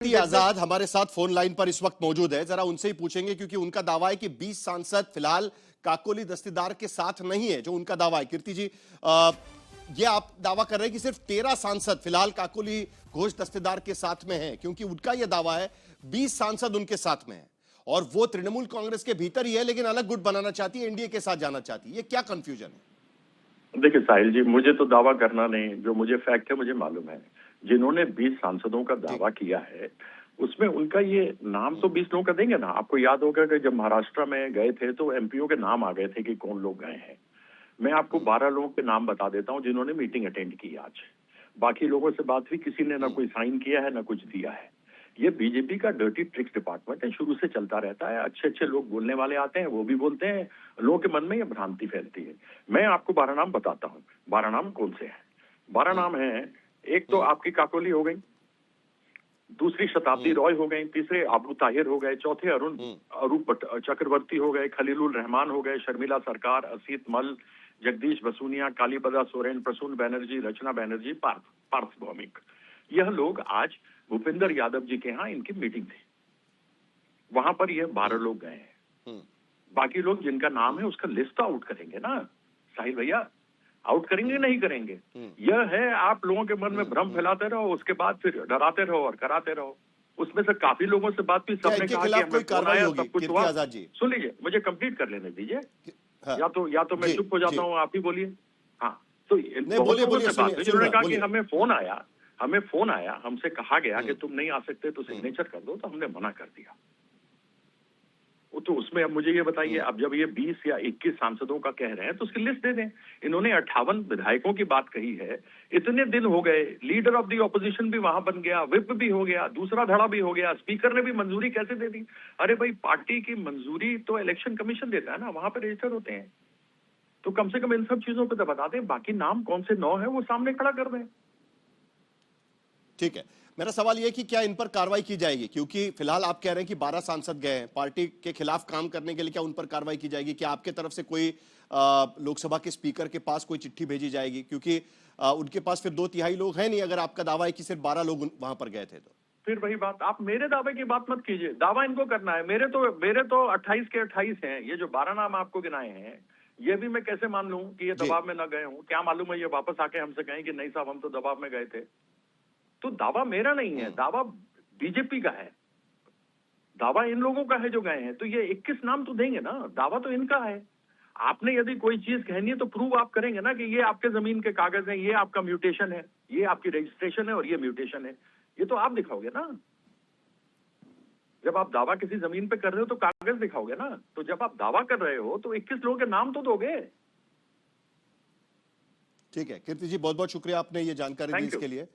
कीर्ति आजाद हमारे साथ phone line पर इस वक्त मौजूद है, जरा उनसे ही पूछेंगे क्योंकि उनका दावा है कि 20 सांसद फिलहाल काकोली दस्तेदार के साथ नहीं है, जो उनका दावा है। कीर्ति जी, ये आप दावा कर रहे हैं कि सिर्फ 13 सांसद फिलहाल काकोली घोष दस्तेदार के साथ में हैं, क्योंकि उनका यह दावा है 20 सांसद उनके साथ में हैं और वो तृणमूल कांग्रेस के भीतर ही है, लेकिन अलग गुट बनाना चाहती है, एनडीए के साथ जाना चाहती है। ये क्या कंफ्यूजन है? देखिए साहिल जी, मुझे तो दावा करना नहीं, जो मुझे फैक्ट है मुझे मालूम है। जिन्होंने 20 सांसदों का दावा किया है उसमें उनका ये नाम तो 20 लोगों का देंगे ना। आपको याद होगा कि जब महाराष्ट्र में गए थे तो एमपीओ के नाम आ गए थे कि कौन लोग गए हैं। मैं आपको 12 लोगों के नाम बता देता हूं जिन्होंने मीटिंग अटेंड की आज। बाकी लोगों से बात हुई, किसी ने ना कोई साइन किया है ना कुछ दिया है। ये बीजेपी का डर्टी ट्रिक्स डिपार्टमेंट है, शुरू से चलता रहता है। अच्छे अच्छे लोग बोलने वाले आते हैं, वो भी बोलते हैं, लोगों के मन में ये भ्रांति फैलती है। मैं आपको 12 नाम बताता हूँ। 12 नाम कौन से हैं? 12 नाम हैं। एक तो आपकी काकोली हो गई, दूसरी शताब्दी रॉय हो गई, तीसरे अबू ताहिर हो गए, चौथे अरूप चक्रवर्ती हो गए, खलीलुल रहमान हो गए, शर्मिला सरकार, असीत मल, जगदीश बसूनिया, कालीपदा सोरेन, प्रसून बैनर्जी, रचना बैनर्जी, पार्थ भौमिक। यह लोग आज भूपेंद्र यादव जी के यहाँ इनकी मीटिंग थी, वहां पर ये 12 लोग गए हैं। बाकी लोग जिनका नाम है उसका लिस्ट आउट करेंगे ना साहिल भैया, आउट करेंगे नहीं करेंगे। यह है, आप लोगों के मन में भ्रम फैलाते रहो, उसके बाद फिर डराते रहो और कराते रहो। उसमें से काफी लोगों से बात हुई, सबने कहा कि हमें फोन आया, सब कुछ हुआ। सुन लीजिए, मुझे कंप्लीट कर लेने दीजिए। हाँ, या तो मैं चुप हो जाता हूँ, आप ही बोलिए। हाँ, तो जिन्होंने कहा कि हमें फोन आया, हमसे कहा गया कि तुम नहीं आ सकते तो सिग्नेचर कर दो, तो हमने मना कर दिया। तो उसमें अब मुझे ये बताइए, अब जब ये 20 या 21 सांसदों का कह रहे हैं तो उसकी लिस्ट दे दें। इन्होंने 58 विधायकों की बात कही है, इतने दिन हो गए, लीडर ऑफ द ऑपोजिशन भी वहां बन गया, विप भी हो गया, दूसरा धड़ा भी हो गया, स्पीकर ने भी मंजूरी कैसे दे दी? अरे भाई, पार्टी की मंजूरी तो इलेक्शन कमीशन देता है ना, वहां पर रजिस्टर होते हैं। तो कम से कम इन सब चीजों पर तो बता दें, बाकी नाम कौन से 9 है वो सामने खड़ा कर दें। ठीक है, मेरा सवाल यह कि क्या इन पर कार्रवाई की जाएगी, क्योंकि फिलहाल आप कह रहे हैं कि 12 सांसद गए हैं पार्टी के खिलाफ काम करने के लिए, क्या उन पर कार्रवाई की जाएगी? क्या आपके तरफ से कोई लोकसभा के स्पीकर के पास कोई चिट्ठी भेजी जाएगी? क्योंकि उनके पास फिर 2/3 लोग हैं नहीं, अगर आपका दावा है कि सिर्फ 12 लोग वहां पर गए थे तो। फिर वही बात, आप मेरे दावे की बात मत कीजिए, दावा इनको करना है। मेरे तो 28 के 28 हैं। ये जो 12 नाम आपको गिनाए हैं, ये भी मैं कैसे मान लूं कि ये दबाव में न गए हूं? क्या मालूम है ये वापस आके हमसे कहें कि नहीं साहब, हम तो दबाव में गए थे। तो दावा मेरा नहीं है, दावा बीजेपी का है, दावा इन लोगों का है जो गए हैं। तो ये 21 नाम तो देंगे ना, दावा तो इनका है। आपने यदि कोई चीज कहनी है तो प्रूव आप करेंगे ना कि ये आपके जमीन के कागज हैं, ये आपका म्यूटेशन है, ये आपकी रजिस्ट्रेशन है और ये म्यूटेशन है। ये तो आप दिखाओगे ना। जब आप दावा किसी जमीन पे कर रहे हो तो कागज दिखाओगे ना। तो जब आप दावा कर रहे हो तो 21 लोगों के नाम तो दोगे। ठीक है कीर्ति जी, बहुत बहुत शुक्रिया, आपने ये जानकारी दी इसके लिए।